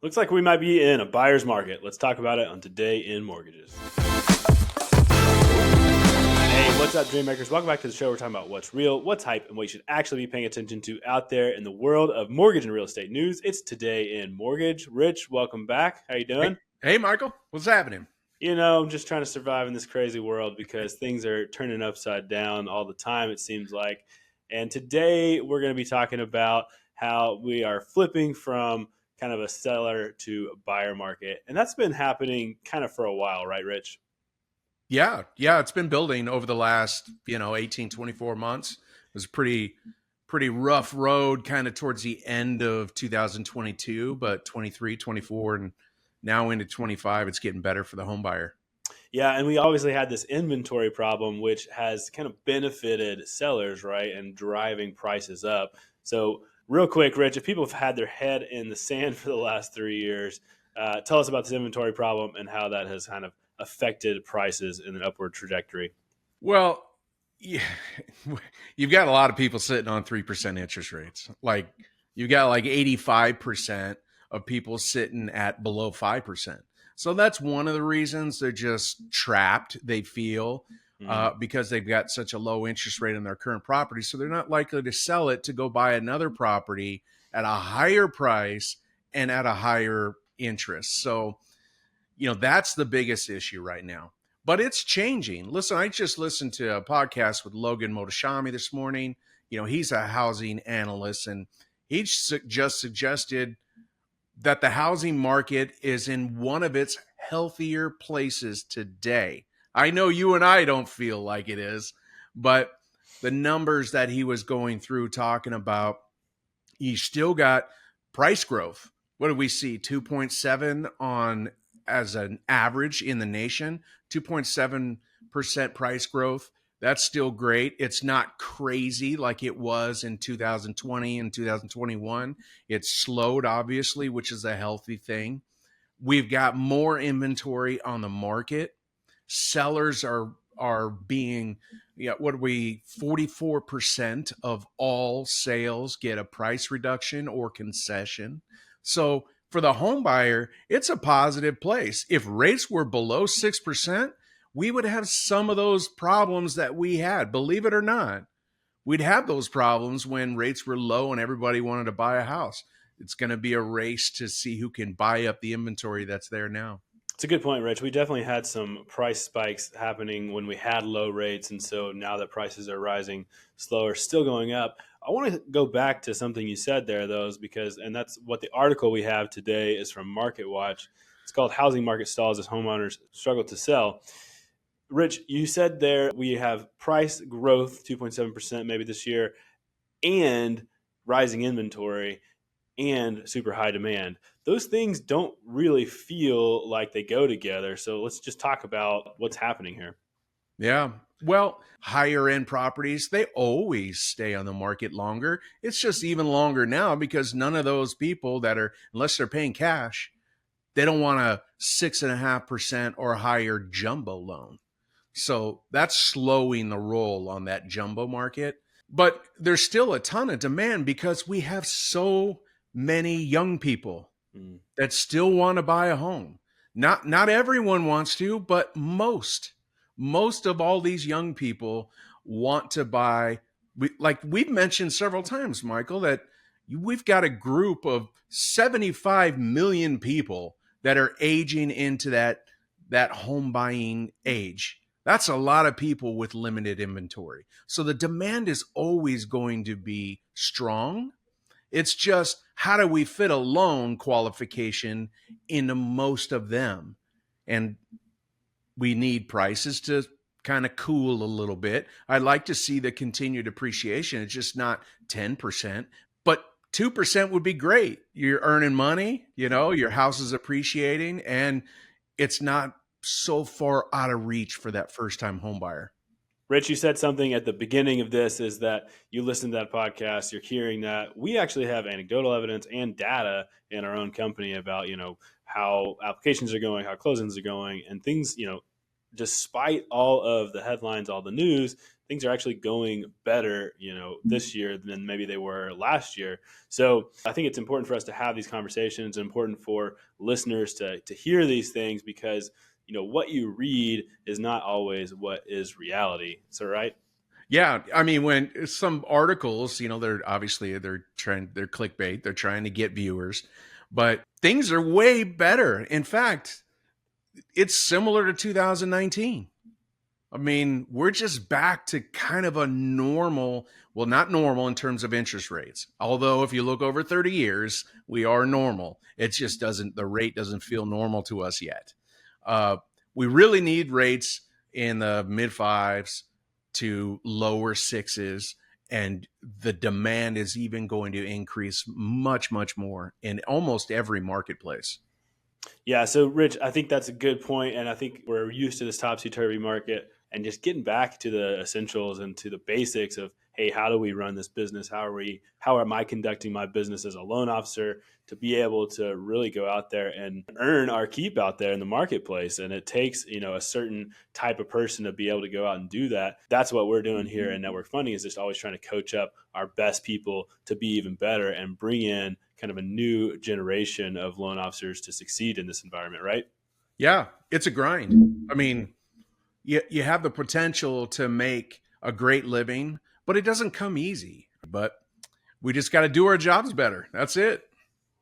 Looks like we might be in a buyer's market. Let's talk about it on Today in Mortgages. Hey, what's up, Dreammakers? Welcome back to the show. We're talking about what's real, what's hype, and what you should actually be paying attention to out there in the world of mortgage and real estate news. It's Today in Mortgage. Rich, welcome back. How you Hey, doing? hey, Michael, what's happening? I'm just trying to survive in this crazy world because things are turning upside down all the time, it seems like. And today we're going to be talking about how we are flipping from kind of a seller to a buyer market. And that's been happening kind of for a while, right, Rich? Yeah, it's been building over the last, 18, 24 months. It was a pretty rough road kind of towards the end of 2022, but 23, 24, and now into 25, it's getting better for the home buyer. Yeah, and we obviously had this inventory problem, which has kind of benefited sellers, right, and driving prices up. So, real quick, Rich, if people have had their head in the sand for the last 3 years, tell us about this inventory problem and how that has kind of affected prices in an upward trajectory. Well, yeah, you've got a lot of people sitting on 3% interest rates. Like you got like 85% of people sitting at below 5%. So that's one of the reasons they're just trapped, they feel, Mm. because they've got such a low interest rate on their current property. So they're not likely to sell it to go buy another property at a higher price and at a higher interest. So, that's the biggest issue right now, but it's changing. Listen, I just listened to a podcast with Logan Motoshami this morning. He's a housing analyst, and he just suggested that the housing market is in one of its healthier places today. I know you and I don't feel like it is, but the numbers that he was going through talking about, you still got price growth. What do we see? 2.7 on as an average in the nation, 2.7% price growth. That's still great. It's not crazy like it was in 2020 and 2021. It's slowed, obviously, which is a healthy thing. We've got more inventory on the market. Sellers are being, what are we, 44% of all sales get a price reduction or concession. So for the home buyer, it's a positive place. If rates were below 6%, we would have some of those problems that we had. Believe it or not, we'd have those problems when rates were low and everybody wanted to buy a house. It's going to be a race to see who can buy up the inventory that's there now. It's a good point, Rich. We definitely had some price spikes happening when we had low rates. And so now that prices are rising slower, still going up. I want to go back to something you said there, though, and that's what the article we have today is from Market Watch. It's called Housing Market Stalls as Homeowners Struggle to Sell. Rich, you said there we have price growth, 2.7% maybe this year, and rising inventory and super high demand. Those things don't really feel like they go together. So let's just talk about what's happening here. Yeah. Well, higher end properties, they always stay on the market longer. It's just even longer now because none of those people that are, unless they're paying cash, they don't want a 6.5% or higher jumbo loan. So that's slowing the roll on that jumbo market. But there's still a ton of demand because we have so many young people Mm. that still want to buy a home. Not everyone wants to, but most of all these young people want to buy. Like we've mentioned several times, Michael, that we've got a group of 75 million people that are aging into that home buying age. That's a lot of people with limited inventory. So the demand is always going to be strong. It's just how do we fit a loan qualification into most of them? And we need prices to kind of cool a little bit. I'd like to see the continued appreciation. It's just not 10%, but 2% would be great. You're earning money, your house is appreciating, and it's not so far out of reach for that first time home buyer. Rich, you said something at the beginning of this is that you listen to that podcast, you're hearing that. We actually have anecdotal evidence and data in our own company about, how applications are going, how closings are going, and things, despite all of the headlines, all the news, things are actually going better, this year than maybe they were last year. So I think it's important for us to have these conversations, and important for listeners to hear these things, because what you read is not always what is reality. So, right? Yeah, I mean, when some articles, they're obviously they're clickbait, they're trying to get viewers, but things are way better. In fact, it's similar to 2019. I mean, we're just back to kind of a normal, well, not normal in terms of interest rates. Although if you look over 30 years, we are normal. It just doesn't, the rate doesn't feel normal to us yet. We really need rates in the mid fives to lower sixes. And the demand is even going to increase much, much more in almost every marketplace. Yeah, so Rich, I think that's a good point, and I think we're used to this topsy-turvy market, and just getting back to the essentials and to the basics of, hey, how do we run this business? How am I conducting my business as a loan officer, to be able to really go out there and earn our keep out there in the marketplace? And it takes, a certain type of person to be able to go out and do that. That's what we're doing here in network funding, is just always trying to coach up our best people to be even better and bring in kind of a new generation of loan officers to succeed in this environment, right? Yeah, it's a grind. I mean, you have the potential to make a great living, but it doesn't come easy. But we just got to do our jobs better. That's it.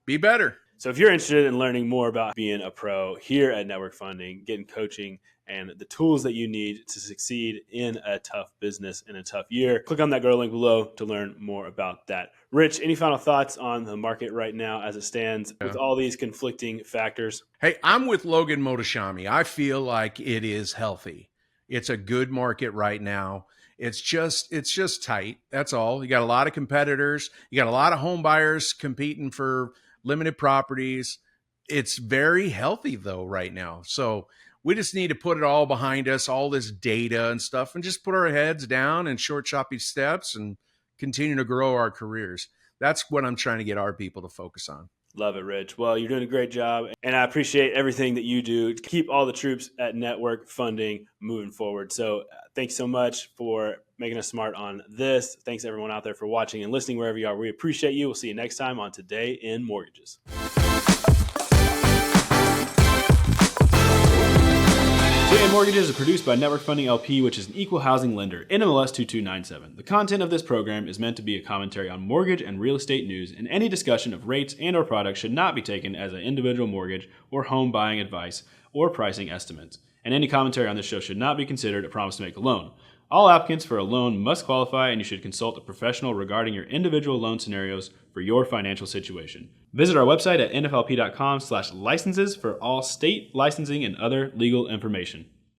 Be better. So if you're interested in learning more about being a pro here at Network Funding, getting coaching and the tools that you need to succeed in a tough business in a tough year, click on that GO link below to learn more about that. Rich, any final thoughts on the market right now as it stands with all these conflicting factors? Hey, I'm with Logan Motoshami. I feel like it is healthy. It's a good market right now. It's just tight. That's all. You got a lot of competitors. You got a lot of home buyers competing for limited properties. It's very healthy though right now. So we just need to put it all behind us, all this data and stuff, and just put our heads down and short choppy steps and continue to grow our careers. That's what I'm trying to get our people to focus on. Love it, Rich. Well, you're doing a great job, and I appreciate everything that you do to keep all the troops at Network Funding moving forward. So thanks so much for making us smart on this. Thanks everyone out there for watching and listening wherever you are. We appreciate you. We'll see you next time on Today in Mortgages. Today in Mortgages is produced by Network Funding LP, which is an equal housing lender, NMLS 2297. The content of this program is meant to be a commentary on mortgage and real estate news, and any discussion of rates and/or products should not be taken as an individual mortgage or home buying advice or pricing estimates. And any commentary on this show should not be considered a promise to make a loan. All applicants for a loan must qualify, and you should consult a professional regarding your individual loan scenarios for your financial situation. Visit our website at nflp.com/licenses for all state licensing and other legal information.